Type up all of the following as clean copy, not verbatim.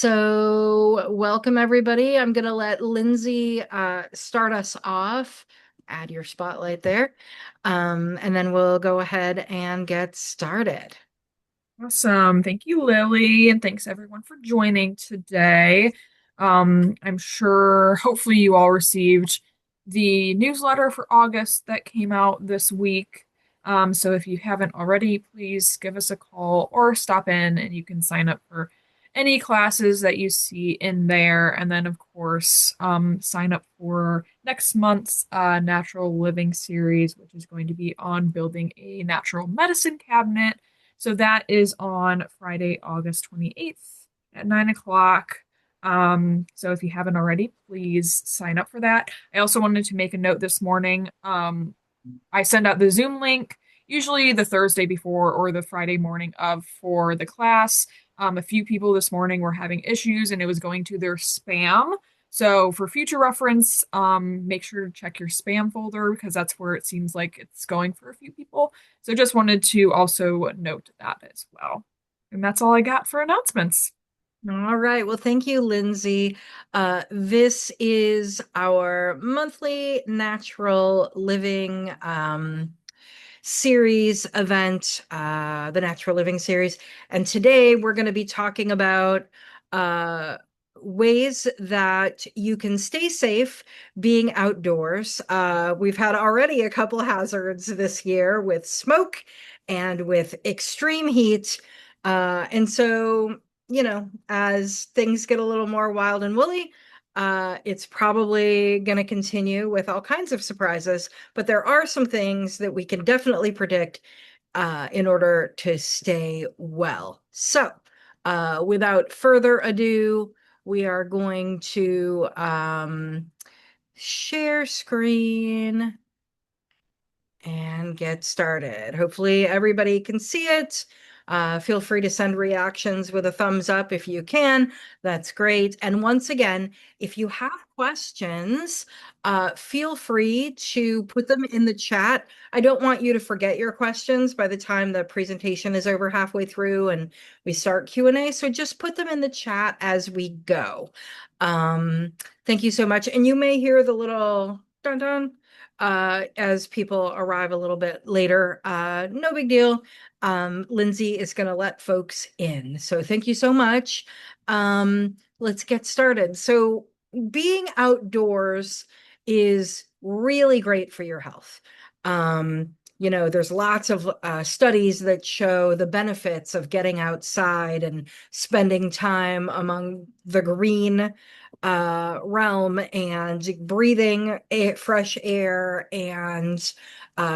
So, welcome everybody. I'm going to let Lindsay start us off. Add your spotlight there. And then we'll go ahead and get started. Awesome. Thank you, Lily, and thanks everyone for joining today. I'm sure hopefully you all received the newsletter for August that came out this week. So if you haven't already, please give us a call or stop in and you can sign up for any classes that you see in there. And then, of course, sign up for next month's Natural Living series, which is going to be on building a natural medicine cabinet. So that is on Friday, August 28th at 9 o'clock. So if you haven't already, please sign up for that. I also wanted to make a note this morning. I send out the Zoom link usually the Thursday before or the Friday morning of for the class. A few people this morning were having issues and it was going to their spam. So for future reference, make sure to check your spam folder because that's where it seems like it's going for a few people. So just wanted to also note that as well. And that's all I got for announcements. All right. Well, thank you, Lindsay. This is our monthly natural living series event, the Natural Living series. And today we're going to be talking about uh, ways that you can stay safe being outdoors. We've had already a couple hazards this year with smoke and with extreme heat. As things get a little more wild and woolly, it's probably going to continue with all kinds of surprises, but there are some things that we can definitely predict in order to stay well. So, without further ado, we are going to share screen and get started. Hopefully everybody can see it. Feel free to send reactions with a thumbs up if you can. That's great. And once again, if you have questions, feel free to put them in the chat. I don't want you to forget your questions by the time the presentation is over halfway through and we start Q&A. So just put them in the chat as we go. Um, Thank you so much. And you may hear the little dun dun as people arrive a little bit later. No big deal. Lindsay is going to let folks in. So thank you so much. Let's get started. So being outdoors is really great for your health. There's lots of studies that show the benefits of getting outside and spending time among the green realm and breathing fresh air and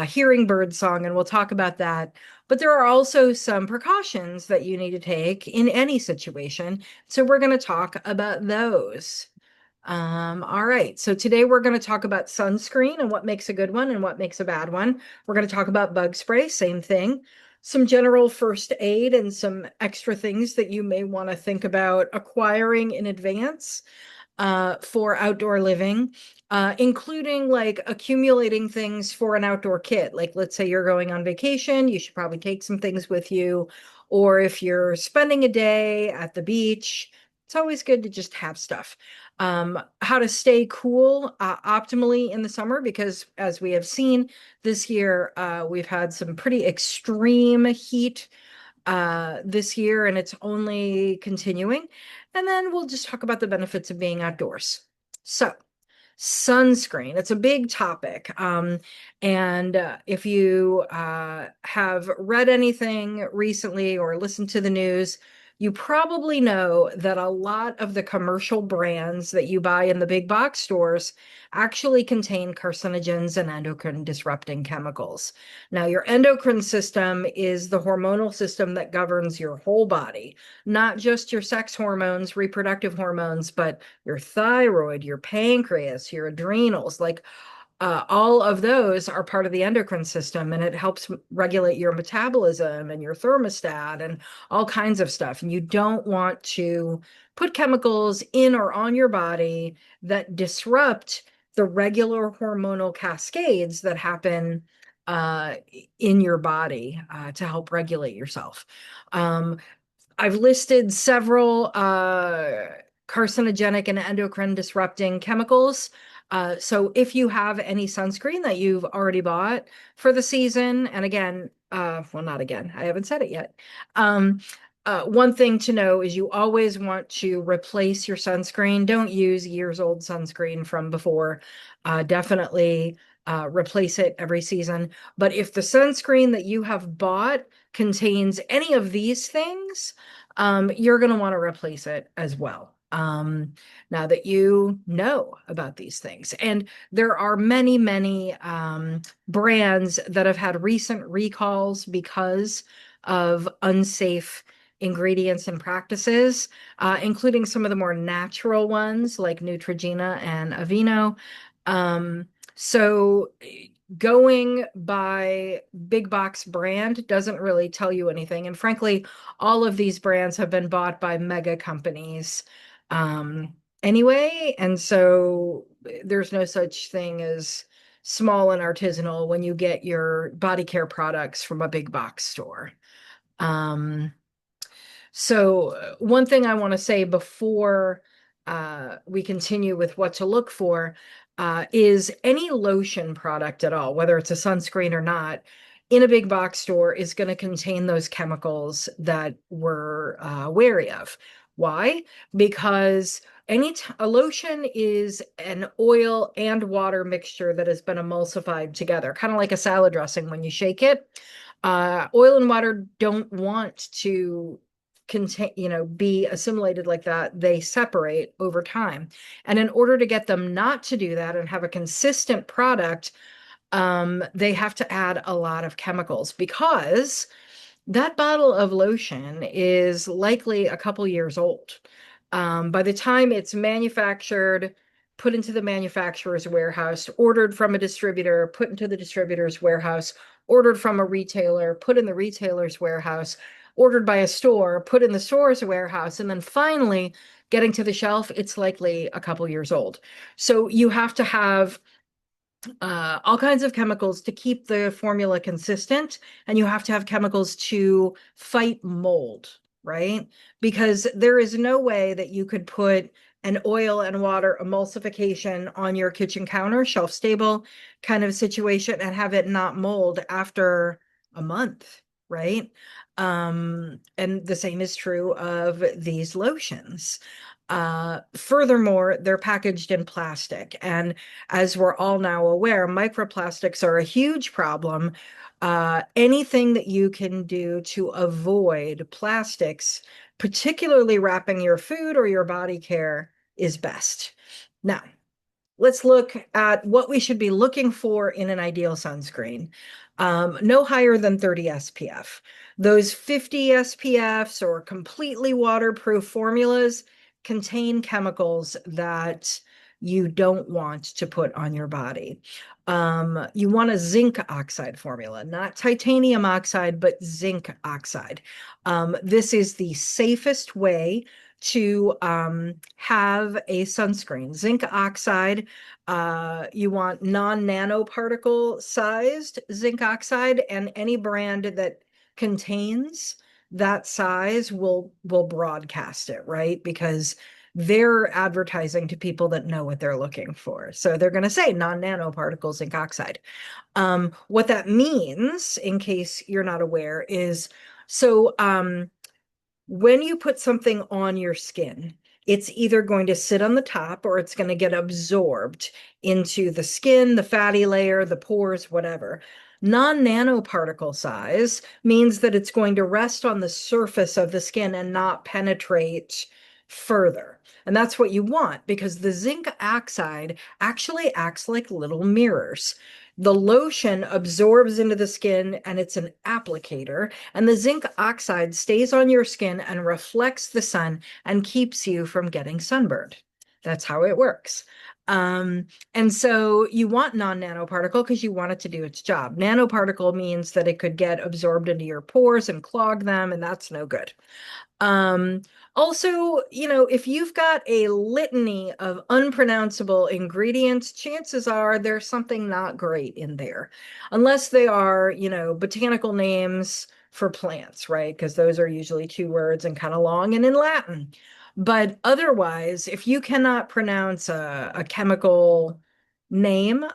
hearing bird song, and we'll talk about that. But there are also some precautions that you need to take in any situation. So we're going to talk about those. All right. So today we're going to talk about sunscreen and what makes a good one and what makes a bad one. We're going to talk about bug spray, same thing. Some general first aid and some extra things that you may want to think about acquiring in advance for outdoor living, including like accumulating things for an outdoor kit. Like, let's say you're going on vacation, you should probably take some things with you. Or if you're spending a day at the beach, it's always good to just have stuff. How to stay cool optimally in the summer, because as we have seen this year, we've had some pretty extreme heat this year, and it's only continuing. And then we'll just talk about the benefits of being outdoors. So, sunscreen, it's a big topic. And if you have read anything recently or listened to the news, you probably know that a lot of the commercial brands that you buy in the big box stores actually contain carcinogens and endocrine disrupting chemicals. Now, your endocrine system is the hormonal system that governs your whole body, not just your sex hormones, reproductive hormones, but your thyroid, your pancreas, your adrenals, like all of those are part of the endocrine system, and it helps regulate your metabolism and your thermostat and all kinds of stuff. And you don't want to put chemicals in or on your body that disrupt the regular hormonal cascades that happen in your body to help regulate yourself. Um, I've listed several carcinogenic and endocrine disrupting chemicals. So if you have any sunscreen that you've already bought for the season, and again, well, not again, I haven't said it yet. Um, one thing to know is you always want to replace your sunscreen. Don't use years old sunscreen from before. Definitely replace it every season. But if the sunscreen that you have bought contains any of these things, you're going to want to replace it as well. Now that you know about these things. And there are many, many brands that have had recent recalls because of unsafe ingredients and practices, including some of the more natural ones like Neutrogena and Aveeno. So going by big box brand doesn't really tell you anything. And frankly, all of these brands have been bought by mega companies anyway. And so there's no such thing as small and artisanal when you get your body care products from a big box store. Um, so one thing I want to say before we continue with what to look for is any lotion product at all, whether it's a sunscreen or not, in a big box store is going to contain those chemicals that we're wary of. Why? Because a lotion is an oil and water mixture that has been emulsified together, kind of like a salad dressing when you shake it. Oil and water don't want to contain, be assimilated like that. They separate over time. And in order to get them not to do that and have a consistent product, they have to add a lot of chemicals because that bottle of lotion is likely a couple years old. By the time it's manufactured, put into the manufacturer's warehouse, ordered from a distributor, put into the distributor's warehouse, ordered from a retailer, put in the retailer's warehouse, ordered by a store, put in the store's warehouse, and then finally getting to the shelf, it's likely a couple years old. So you have to have all kinds of chemicals to keep the formula consistent, and you have to have chemicals to fight mold, right? Because there is no way that you could put an oil and water emulsification on your kitchen counter, shelf stable kind of situation, and have it not mold after a month, right? And the same is true of these lotions. Furthermore, they're packaged in plastic. And as we're all now aware, microplastics are a huge problem. Anything that you can do to avoid plastics, particularly wrapping your food or your body care, is best. Now, let's look at what we should be looking for in an ideal sunscreen. No higher than 30 SPF. Those 50 SPFs or completely waterproof formulas contain chemicals that you don't want to put on your body. You want a zinc oxide formula, not titanium oxide, but zinc oxide. This is the safest way to have a sunscreen. Zinc oxide, you want non-nanoparticle sized zinc oxide, and any brand that contains that size will broadcast it, right? Because they're advertising to people that know what they're looking for. So they're going to say non-nanoparticle zinc oxide. What that means, in case you're not aware, is so when you put something on your skin, it's either going to sit on the top or it's going to get absorbed into the skin, the fatty layer, the pores, whatever. Non-nanoparticle size means that it's going to rest on the surface of the skin and not penetrate further. And that's what you want because the zinc oxide actually acts like little mirrors. The lotion absorbs into the skin and it's an applicator, and the zinc oxide stays on your skin and reflects the sun and keeps you from getting sunburned. That's how it works. And so you want non-nanoparticle because you want it to do its job. Nanoparticle means that it could get absorbed into your pores and clog them, and that's no good. Um, Also, if you've got a litany of unpronounceable ingredients, chances are there's something not great in there. Unless they are, botanical names for plants, right? Because those are usually two words and kind of long and in Latin. But otherwise, if you cannot pronounce a chemical name,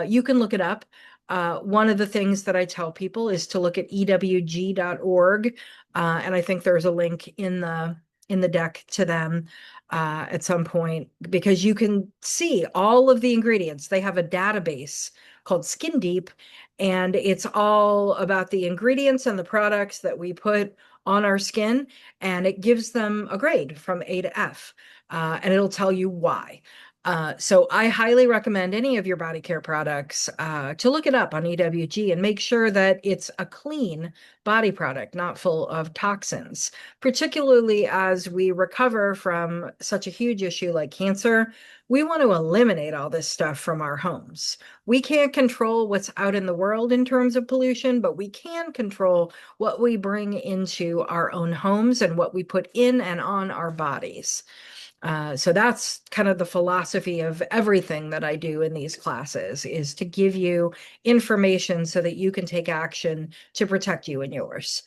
you can look it up. One of the things that I tell people is to look at ewg.org, and I think there's a link in the deck to them at some point because you can see all of the ingredients. They have a database called Skin Deep, and it's all about the ingredients and the products that we put on our skin, and it gives them a grade from A to F, and it'll tell you why. So I highly recommend any of your body care products to look it up on EWG and make sure that it's a clean body product, not full of toxins, particularly as we recover from such a huge issue like cancer. We want to eliminate all this stuff from our homes. We can't control what's out in the world in terms of pollution, but we can control what we bring into our own homes and what we put in and on our bodies. So that's kind of the philosophy of everything that I do in these classes is to give you information so that you can take action to protect you and yours.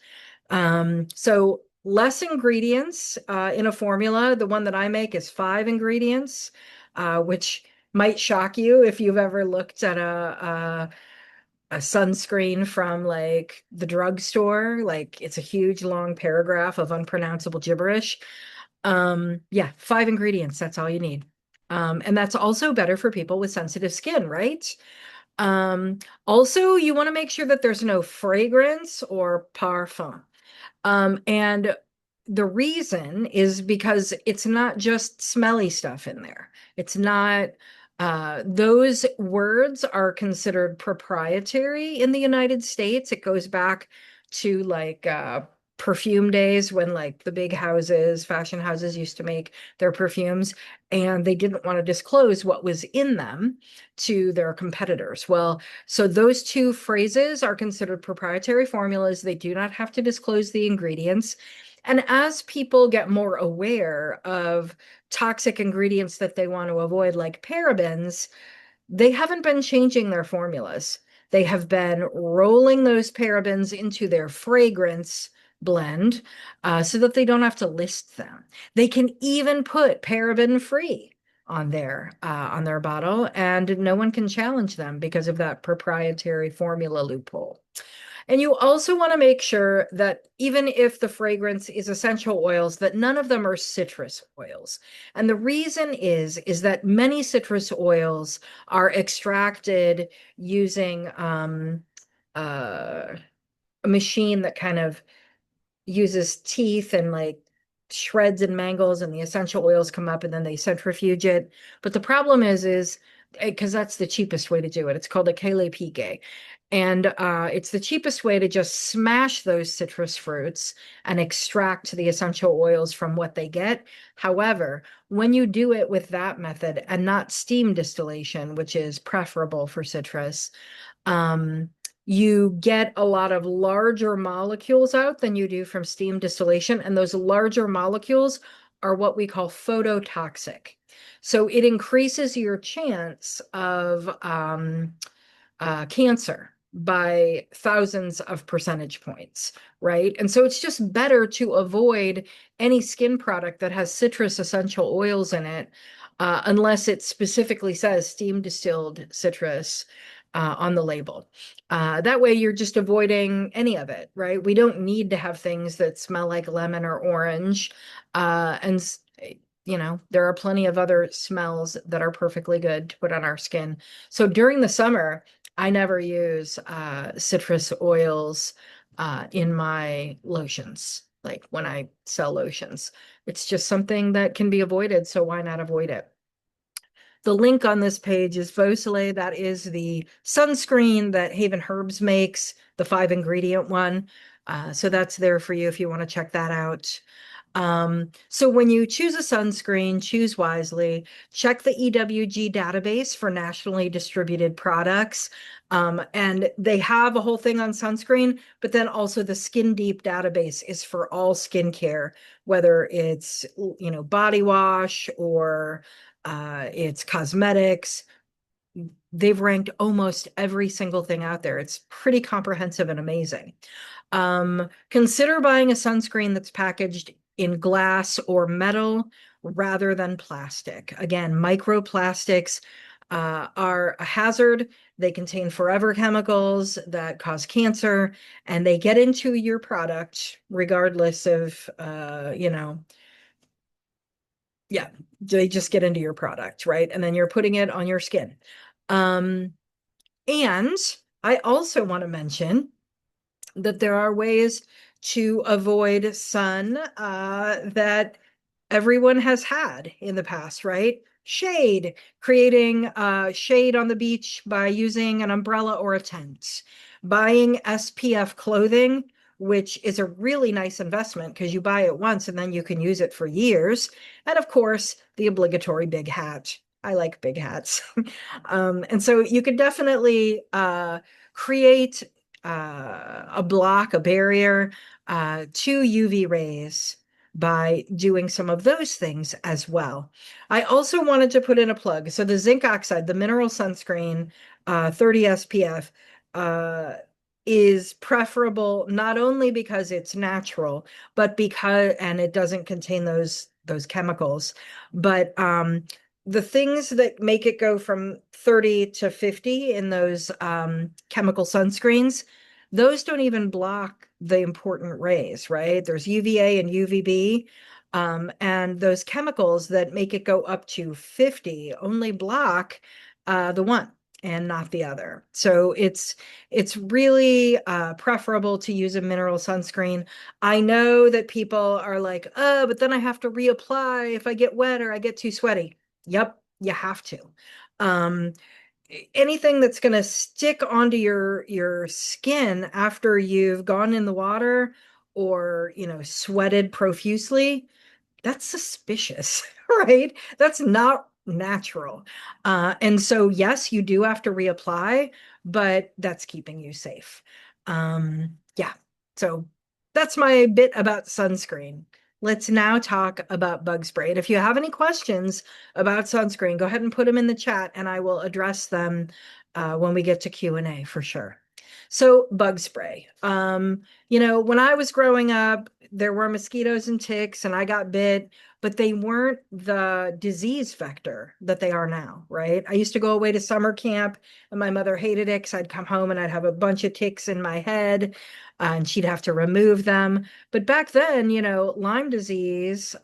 So less ingredients in a formula. The one that I make is 5 ingredients, which might shock you if you've ever looked at a sunscreen from like the drugstore. Like it's a huge long paragraph of unpronounceable gibberish. Yeah, 5 ingredients, that's all you need. And that's also better for people with sensitive skin, right? Also, you want to make sure that there's no fragrance or parfum. And the reason is because it's not just smelly stuff in there. It's not, those words are considered proprietary in the United States. It goes back to like perfume days when like the big houses, fashion houses used to make their perfumes and they didn't want to disclose what was in them to their competitors. Well, so those two phrases are considered proprietary formulas. They do not have to disclose the ingredients. And as people get more aware of toxic ingredients that they want to avoid, like parabens, they haven't been changing their formulas. They have been rolling those parabens into their fragrance blend so that they don't have to list them. They can even put paraben free on their bottle, and no one can challenge them because of that proprietary formula loophole. And you also want to make sure that even if the fragrance is essential oils, that none of them are citrus oils. And the reason is that many citrus oils are extracted using a machine that kind of uses teeth and like shreds and mangles and the essential oils come up and then they centrifuge it. But the problem is because that's the cheapest way to do it. It's called a Kale Pique. And it's the cheapest way to just smash those citrus fruits and extract the essential oils from what they get. However, when you do it with that method and not steam distillation, which is preferable for citrus, um, you get a lot of larger molecules out than you do from steam distillation. And those larger molecules are what we call phototoxic. So it increases your chance of cancer by thousands of percentage points, right? And so it's just better to avoid any skin product that has citrus essential oils in it, unless it specifically says steam distilled citrus on the label. That way you're just avoiding any of it, right? We don't need to have things that smell like lemon or orange. And you know, there are plenty of other smells that are perfectly good to put on our skin. So during the summer, I never use citrus oils in my lotions, like when I sell lotions. It's just something that can be avoided, so why not avoid it? The link on this page is Fosile. That is the sunscreen that Haven Herbs makes, the 5 ingredient one. So that's there for you if you want to check that out. So when you choose a sunscreen, choose wisely. Check the EWG database for nationally distributed products. And they have a whole thing on sunscreen, but then also the Skin Deep database is for all skincare, whether it's, you know, body wash or it's cosmetics. They've ranked almost every single thing out there. It's pretty comprehensive and amazing. Consider buying a sunscreen that's packaged in glass or metal rather than plastic. Again, microplastics are a hazard. They contain forever chemicals that cause cancer, and they get into your product regardless of, yeah, they just get into your product, right? And then you're putting it on your skin. Um, and I also want to mention that there are ways to avoid sun that everyone has had in the past, right? Shade, creating shade on the beach by using an umbrella or a tent, buying SPF clothing, which is a really nice investment because you buy it once and then you can use it for years. And of course, the obligatory big hat. I like big hats. And so you could definitely create a block, a barrier to UV rays by doing some of those things as well. I also wanted to put in a plug. So the zinc oxide, the mineral sunscreen, 30 SPF, uh, is preferable not only because it's natural, but because and it doesn't contain those chemicals, but the things that make it go from 30 to 50 in those chemical sunscreens, those don't even block the important rays, right? There's UVA and UVB. And those chemicals that make it go up to 50 only block the one and not the other. So it's really preferable to use a mineral sunscreen. I know that people are like, oh, but then I have to reapply if I get wet or I get too sweaty. Yep, you have to. Um, Anything that's going to stick onto your skin after you've gone in the water or, sweated profusely, that's suspicious, right? That's not natural. And so, yes, you do have to reapply, but that's keeping you safe. Yeah. So that's my bit about sunscreen. Let's now talk about bug spray. And if you have any questions about sunscreen, go ahead and put them in the chat and I will address them when we get to Q&A for sure. So bug spray. When I was growing up, there were mosquitoes and ticks and I got bit, but they weren't the disease vector that they are now, right? I used to go away to summer camp and my mother hated it because I'd come home and I'd have a bunch of ticks in my head and she'd have to remove them. But back then, Lyme disease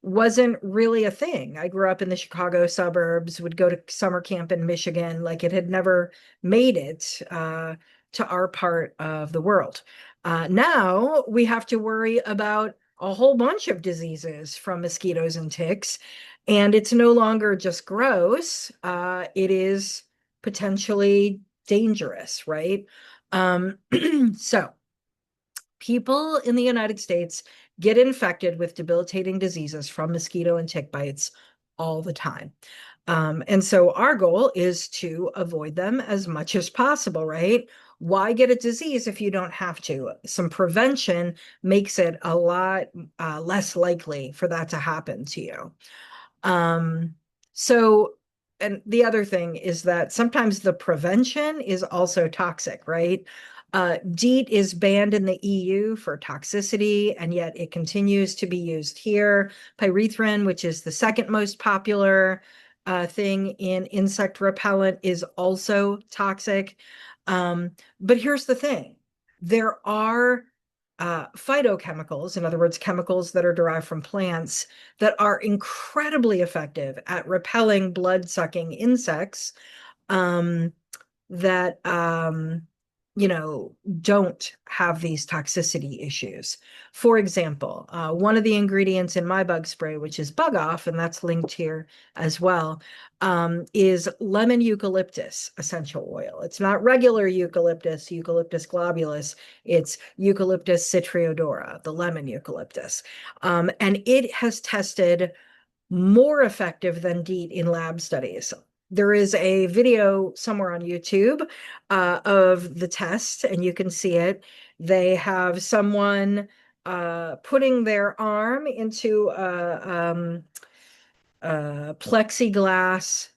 wasn't really a thing. I grew up in the Chicago suburbs, would go to summer camp in Michigan, like it had never made it to our part of the world. Now we have to worry about a whole bunch of diseases from mosquitoes and ticks, and it's no longer just gross. It is potentially dangerous, right? Um, so people in the United States get infected with debilitating diseases from mosquito and tick bites all the time. And so our goal is to avoid them as much as possible, right? Why get a disease if you don't have to? Some prevention makes it a lot less likely for that to happen to you. Um, so, and the other thing is that sometimes the prevention is also toxic, right? DEET is banned in the EU for toxicity, and yet it continues to be used here. Pyrethrin, which is the second most popular thing in insect repellent, is also toxic. But here's the thing. There are phytochemicals, in other words, chemicals that are derived from plants, that are incredibly effective at repelling blood-sucking insects um, that don't have these toxicity issues. For example, one of the ingredients in my bug spray, which is Bug Off, and that's linked here as well, is lemon eucalyptus essential oil. It's not regular eucalyptus, Eucalyptus globulus. It's Eucalyptus citriodora, the lemon eucalyptus. And it has tested more effective than DEET in lab studies. There is a video somewhere on YouTube of the test, and you can see it. They have someone putting their arm into a plexiglass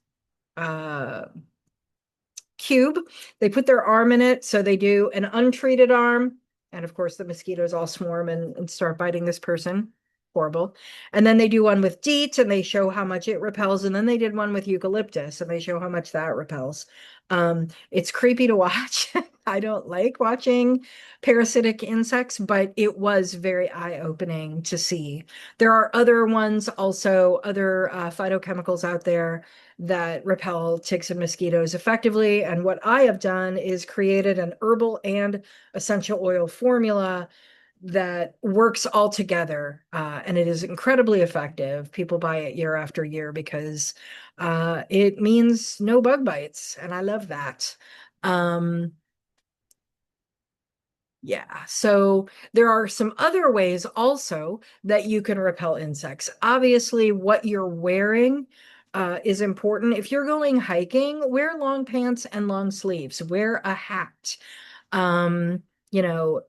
uh, cube. They put their arm in it. So they do an untreated arm, And of course, the mosquitoes all swarm and start biting this person. Horrible. And then they do one with DEET and they show how much it repels. And then they did one with eucalyptus and they show how much that repels. It's creepy to watch. I don't like watching parasitic insects, but it was very eye-opening to see. There are other ones also, other phytochemicals out there that repel ticks and mosquitoes effectively. And what I have done is created an herbal and essential oil formula that works all together. And it is incredibly effective. People buy it year after year because it means no bug bites. And I love that. Um, yeah, so there are some other ways also that you can repel insects. Obviously, what you're wearing is important. If you're going hiking, wear long pants and long sleeves, wear a hat. Um, you know,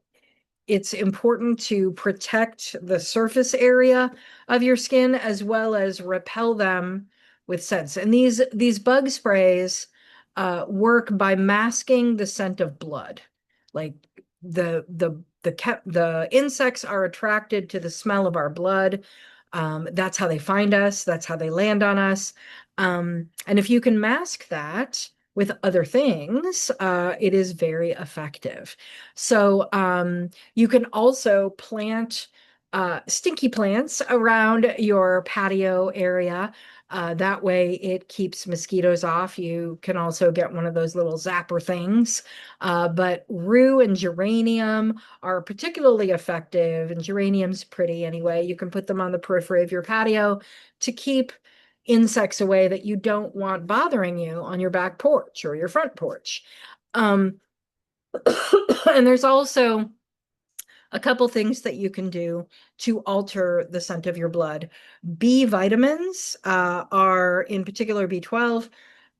it's important to protect the surface area of your skin as well as repel them with scents. And these bug sprays work by masking the scent of blood. Like the insects are attracted to the smell of our blood. That's how they find us. That's how they land on us. And if you can mask that with other things, it is very effective. So you can also plant stinky plants around your patio area. That way it keeps mosquitoes off. You can also get one of those little zapper things. But rue and geranium are particularly effective, and geranium's pretty anyway. You can put them on the periphery of your patio to keep insects away that you don't want bothering you on your back porch or your front porch. Um, and there's also a couple things that you can do to alter the scent of your blood. B vitamins are in particular B12,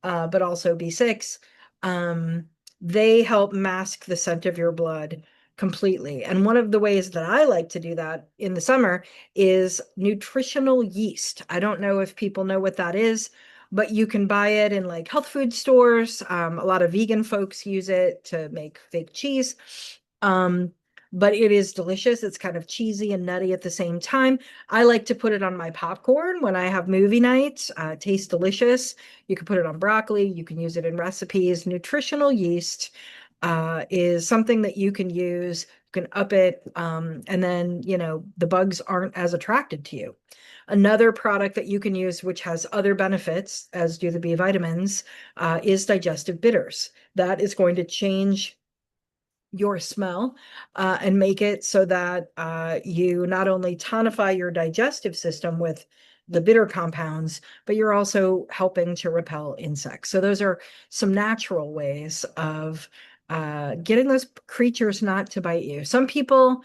but also B6. Um, they help mask the scent of your blood completely. And one of the ways that I like to do that in the summer is nutritional yeast. I don't know if people know what that is, but you can buy it in like health food stores. A lot of vegan folks use it to make fake cheese. Um, but it is delicious. It's kind of cheesy and nutty at the same time. I like to put it on my popcorn when I have movie nights. It tastes delicious. You can put it on broccoli. You can use it in recipes. Nutritional yeast is something that you can use. You can up it, and then, the bugs aren't as attracted to you. Another product that you can use, which has other benefits, as do the B vitamins, is digestive bitters. That is going to change your smell and make it so that you not only tonify your digestive system with the bitter compounds, but you're also helping to repel insects. So those are some natural ways of getting those creatures not to bite you. Some people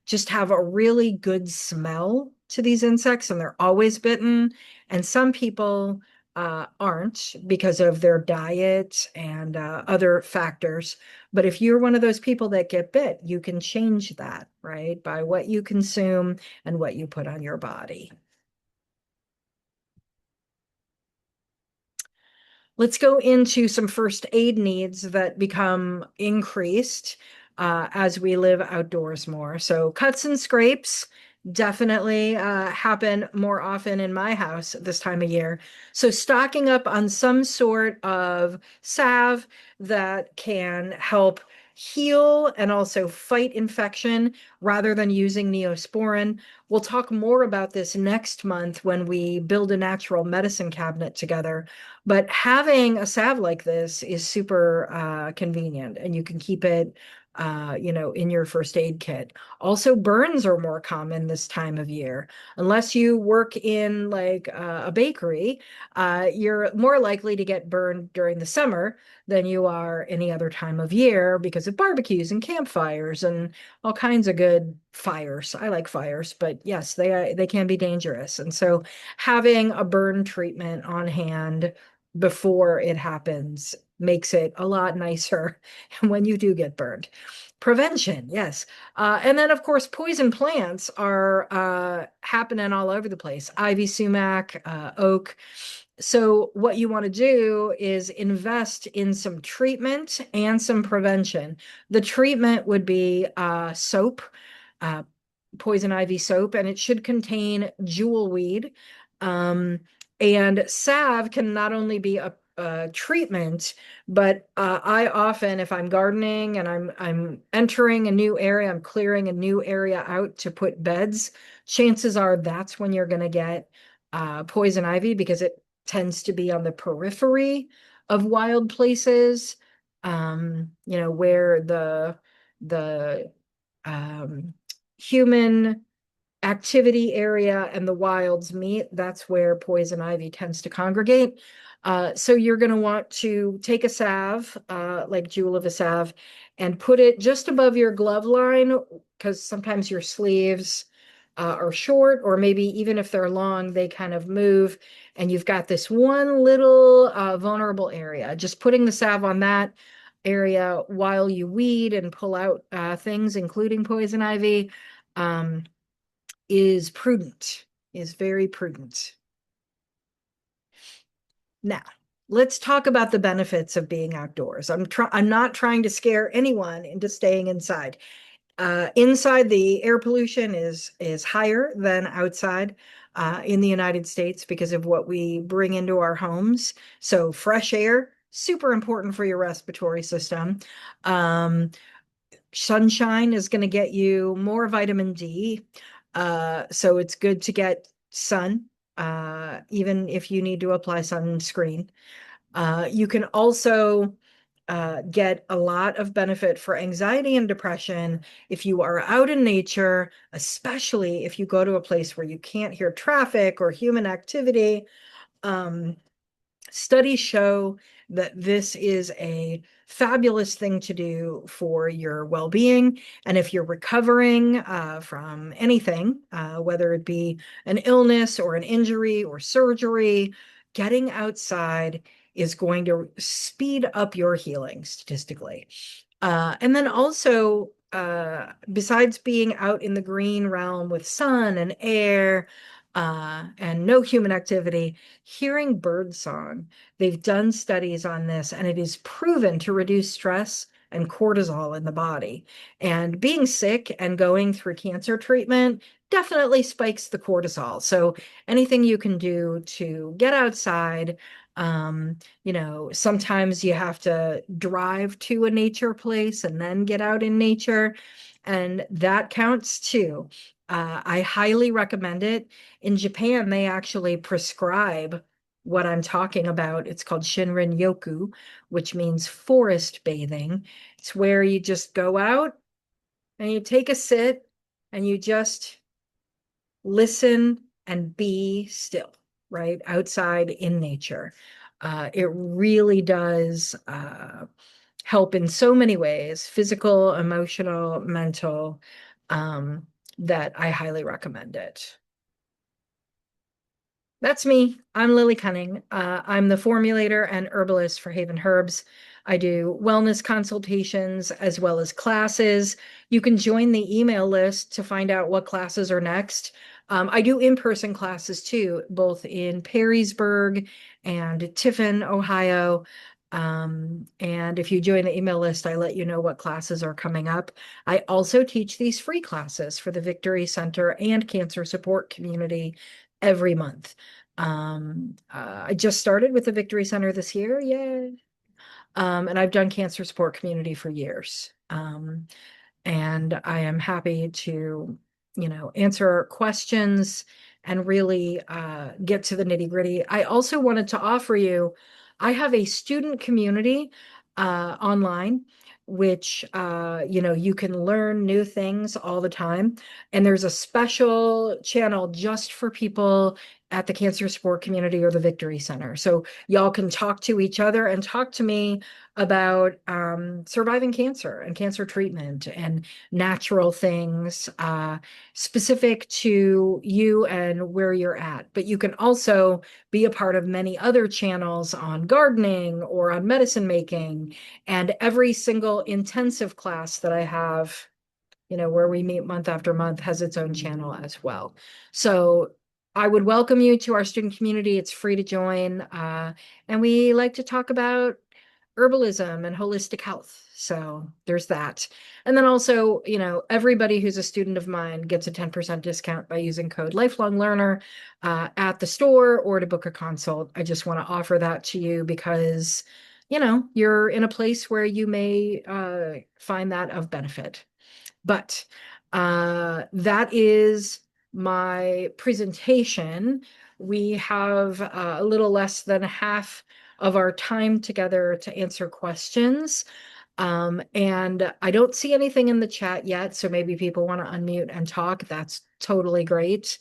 just have a really good smell to these insects and they're always bitten. And some people aren't because of their diet and other factors. But if you're one of those people that get bit, you can change that, right? By what you consume and what you put on your body. Let's go into some first aid needs that become increased as we live outdoors more. So cuts and scrapes definitely happen more often in my house this time of year. So stocking up on some sort of salve that can help heal and also fight infection rather than using Neosporin. We'll talk more about this next month when we build a natural medicine cabinet together. But having a salve like this is super convenient, and you can keep it, in your first aid kit. Also, burns are more common this time of year. Unless you work in like a bakery, you're more likely to get burned during the summer than you are any other time of year because of barbecues and campfires and all kinds of good fires. I like fires, but yes, they can be dangerous. And so having a burn treatment on hand before it happens makes it a lot nicer when you do get burned. Prevention, yes. And then, of course, poison plants are happening all over the place. Ivy sumac, oak. So what you want to do is invest in some treatment and some prevention. The treatment would be soap, uh, poison ivy soap, and it should contain jewelweed. Um, and salve can not only be a treatment, but I often, if I'm gardening and I'm entering a new area, I'm clearing a new area out to put beds, chances are that's when you're going to get poison ivy because it tends to be on the periphery of wild places, where the um, human activity area and the wilds meet. That's where poison ivy tends to congregate. So you're going to want to take a salve, like jewel of a salve, and put it just above your glove line, because sometimes your sleeves are short, or maybe even if they're long, they kind of move, and you've got this one little vulnerable area. Just putting the salve on that area while you weed and pull out things, including poison ivy. Is prudent, is very prudent. Now, let's talk about the benefits of being outdoors. I'm not trying to scare anyone into staying inside. Inside, the air pollution is higher than outside in the United States because of what we bring into our homes. So fresh air, super important for your respiratory system. Um, Sunshine is going to get you more vitamin D. So it's good to get sun, even if you need to apply sunscreen. You can also get a lot of benefit for anxiety and depression if you are out in nature, especially if you go to a place where you can't hear traffic or human activity. Um, Studies show that this is a fabulous thing to do for your well-being. And if you're recovering from anything, whether it be an illness or an injury or surgery, getting outside is going to speed up your healing statistically. And then also, besides being out in the green realm with sun and air, and no human activity, hearing bird song. They've done studies on this, and it is proven to reduce stress and cortisol in the body. And being sick and going through cancer treatment definitely spikes the cortisol. So anything you can do to get outside, sometimes you have to drive to a nature place and then get out in nature, and that counts too. I highly recommend it. In Japan, they actually prescribe what I'm talking about. It's called Shinrin Yoku, which means forest bathing. It's where you just go out and you take a sit and you just listen and be still, right? Outside in nature. It really does help in so many ways, physical, emotional, mental, um, that I highly recommend it. That's me. I'm Lily Cunning. I'm the formulator and herbalist for Haven Herbs. I do wellness consultations as well as classes. You can join the email list to find out what classes are next. I do in-person classes too, both in Perrysburg and Tiffin, Ohio. And if you join the email list, I let you know what classes are coming up. I also teach these free classes for the Victory Center and Cancer Support Community every month. I just started with the Victory Center this year. Yay. And I've done cancer support community for years. And I am happy to, answer questions and really get to the nitty-gritty. I also wanted to offer you, I have a student community online, which you can learn new things all the time. And there's a special channel just for people at the cancer support community or the Victory Center. So y'all can talk to each other and talk to me about surviving cancer and cancer treatment and natural things specific to you and where you're at. But you can also be a part of many other channels on gardening or on medicine making. And every single intensive class that I have, where we meet month after month, has its own channel as well. So I would welcome you to our student community. It's free to join. And we like to talk about herbalism and holistic health. So there's that. And then also, everybody who's a student of mine gets a 10% discount by using code lifelong learner at the store or to book a consult. I just want to offer that to you because, you're in a place where you may find that of benefit. But that is my presentation. We have a little less than half of our time together to answer questions. And I don't see anything in the chat yet, so maybe people want to unmute and talk. That's totally great.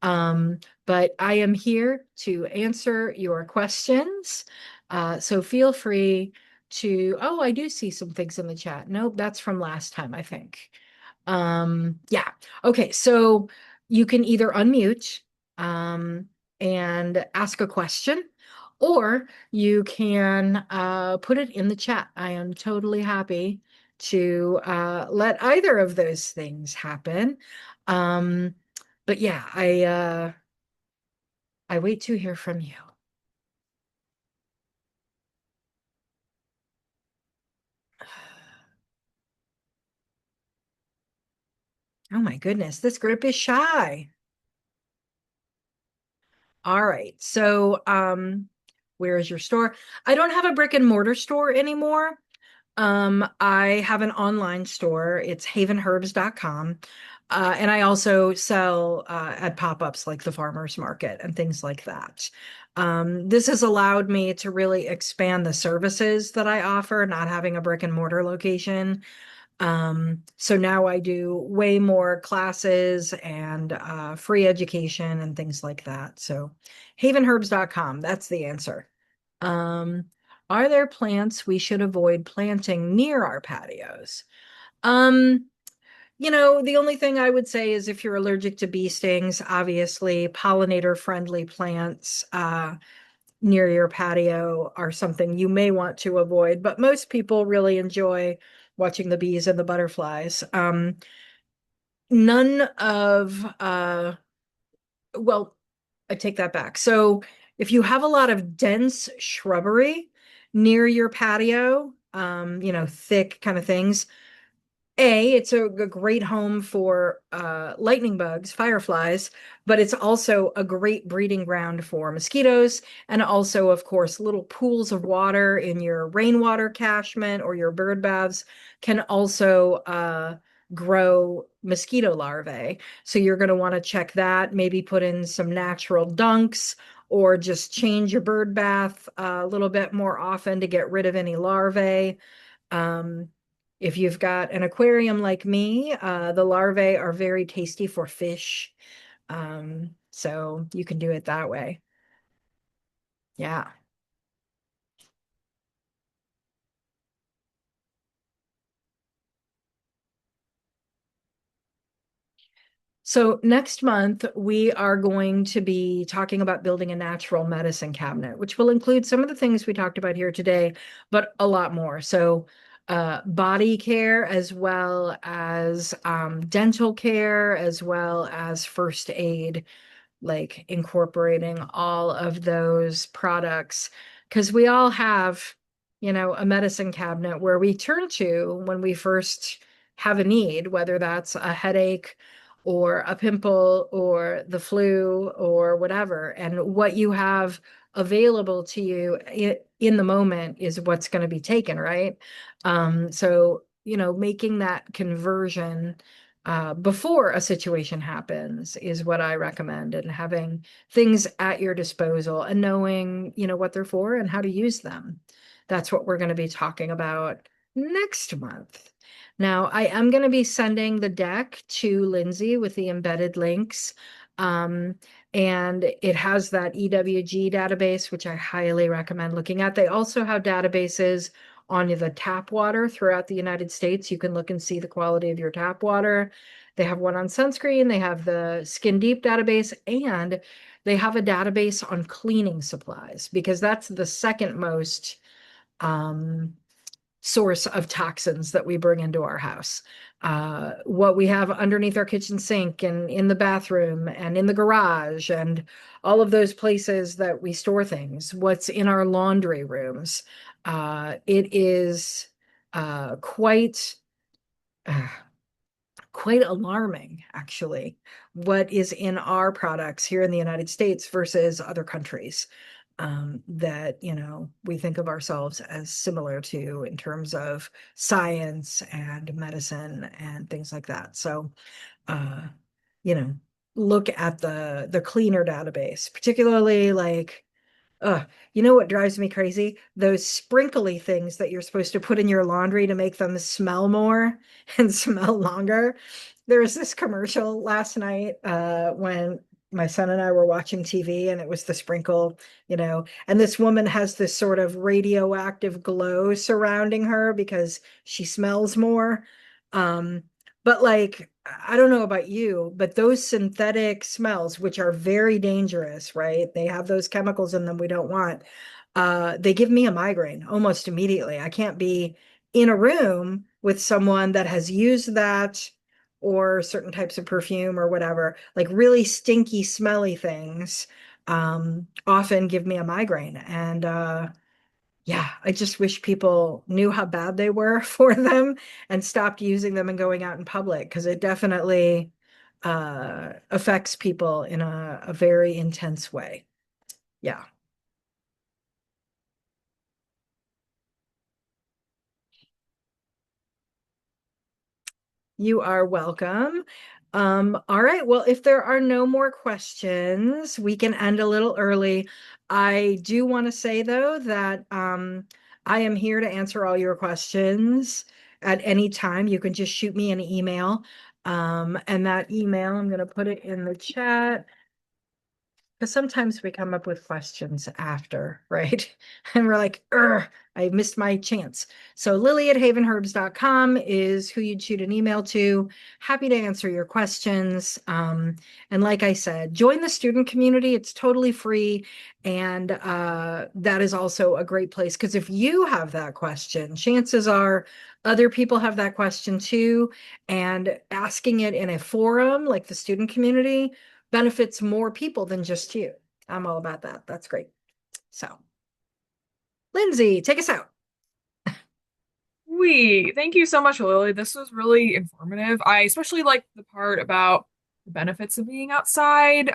But I am here to answer your questions. So feel free to, oh, I do see some things in the chat. Nope, that's from last time, I think. Yeah. Okay, so you can either unmute um, and ask a question, or you can put it in the chat. I am totally happy to let either of those things happen. Um, but yeah, I wait to hear from you. Oh my goodness, this group is shy. All right. So, where is your store? I don't have a brick and mortar store anymore. I have an online store. It's havenherbs.com. And I also sell at pop-ups like the farmers market and things like that. This has allowed me to really expand the services that I offer, not having a brick and mortar location. So now I do way more classes and free education and things like that. So havenherbs.com, that's the answer. Um, are there plants we should avoid planting near our patios? Um, the only thing I would say is if you're allergic to bee stings, obviously pollinator friendly plants near your patio are something you may want to avoid, but most people really enjoy watching the bees and the butterflies. None of, well, I take that back. So if you have a lot of dense shrubbery near your patio, thick kind of things, it's a great home for lightning bugs, fireflies, but it's also a great breeding ground for mosquitoes, and also, of course, little pools of water in your rainwater catchment or your bird baths can also grow mosquito larvae. So you're going to want to check that, maybe put in some natural dunks, or just change your bird bath a little bit more often to get rid of any larvae. Um, if you've got an aquarium like me, the larvae are very tasty for fish. So you can do it that way. Yeah. So next month, we are going to be talking about building a natural medicine cabinet, which will include some of the things we talked about here today, but a lot more. So body care, as well as dental care, as well as first aid, like incorporating all of those products, because we all have, a medicine cabinet where we turn to when we first have a need, whether that's a headache or a pimple or the flu or whatever. And what you have available to you in the moment is what's going to be taken, right? So, making that conversion before a situation happens is what I recommend, and having things at your disposal and knowing, what they're for and how to use them. That's what we're going to be talking about next month. Now, I am going to be sending the deck to Lindsay with the embedded links. Um, and it has that EWG database, which I highly recommend looking at. They also have databases on the tap water throughout the United States. You can look and see the quality of your tap water. They have one on sunscreen, they have the Skin Deep database, and they have a database on cleaning supplies because that's the second most source of toxins that we bring into our house. what we have underneath our kitchen sink and in the bathroom and in the garage and all of those places that we store things, what's in our laundry rooms. It is quite uh, quite alarming, actually, what is in our products here in the United States versus other countries that, we think of ourselves as similar to in terms of science and medicine and things like that. So, uh, you know, look at the cleaner database, particularly like you know what drives me crazy? Those sprinkly things that you're supposed to put in your laundry to make them smell more and smell longer. There was this commercial last night when my son and I were watching TV, and it was the sprinkle, and this woman has this sort of radioactive glow surrounding her because she smells more. Um, but like, I don't know about you, but those synthetic smells, which are very dangerous, right? They have those chemicals in them we don't want. They give me a migraine almost immediately. I can't be in a room with someone that has used that or certain types of perfume or whatever, like really stinky, smelly things, often give me a migraine. And yeah, I just wish people knew how bad they were for them and stopped using them and going out in public because it definitely affects people in a very intense way. Yeah. You are welcome. All right. Well, if there are no more questions, we can end a little early. I do want to say, though, that I am here to answer all your questions at any time. You can just shoot me an email. And that email, I'm going to put it in the chat. Because sometimes we come up with questions after, right? And we're like, I missed my chance. So lily@havenherbs.com is who you'd shoot an email to. Happy to answer your questions. And like I said, join the student community. It's totally free. And that is also a great place because if you have that question, chances are other people have that question too. And asking it in a forum like the student community benefits more people than just you. I'm all about that. That's great. So, Lindsay, take us out. Thank you so much, Lily. This was really informative. I especially like the part about the benefits of being outside.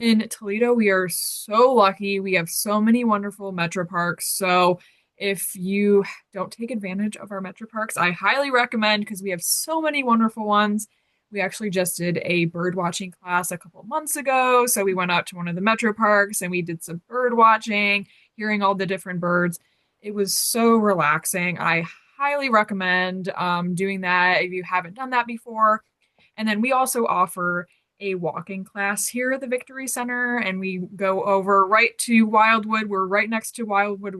In Toledo, we are so lucky. We have so many wonderful metro parks. So if you don't take advantage of our metro parks, I highly recommend because we have so many wonderful ones. We actually just did a bird watching class a couple months ago. So we went out to one of the metro parks and we did some bird watching, hearing all the different birds. It was so relaxing. I highly recommend doing that if you haven't done that before. And then we also offer a walking class here at the Victory Center, and we go over right to Wildwood. We're right next to Wildwood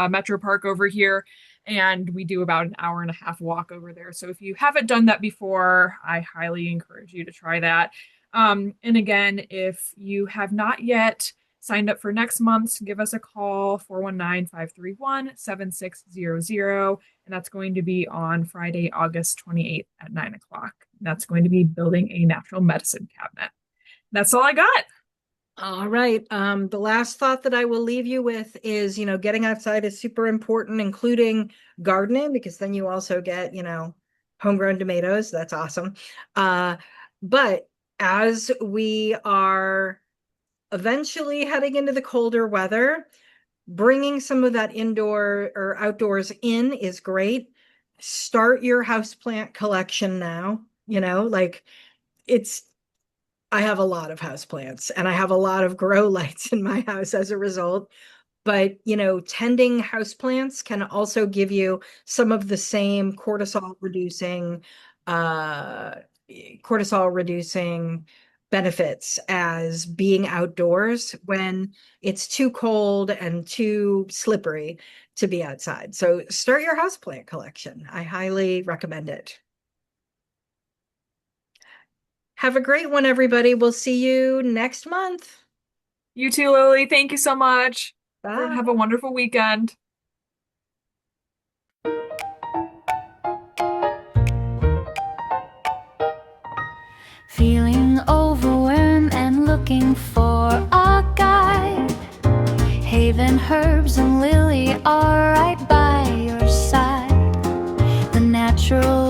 Metro Park over here, and we do about an hour and a half walk over there. So if you haven't done that before, I highly encourage you to try that. And again, if you have not yet signed up for next month's, give us a call, 419-531-7600. And that's going to be on Friday, August 28th at 9 o'clock. That's going to be building a natural medicine cabinet. That's all I got. All right. The last thought that I will leave you with is, getting outside is super important, including gardening, because then you also get, homegrown tomatoes. That's awesome. But as we are eventually heading into the colder weather, bringing some of that indoor or outdoors in is great. Start your houseplant collection now. Like it's, I have a lot of houseplants and I have a lot of grow lights in my house as a result. But, tending houseplants can also give you some of the same uh, cortisol reducing benefits as being outdoors when it's too cold and too slippery to be outside. So start your houseplant collection. I highly recommend it. Have a great one, everybody. We'll see you next month. You too, Lily. Thank you so much. Everyone, have a Bye. wonderful weekend. Feeling overwhelmed and looking for a guide, Haven Herbs and Lily are right by your side. The natural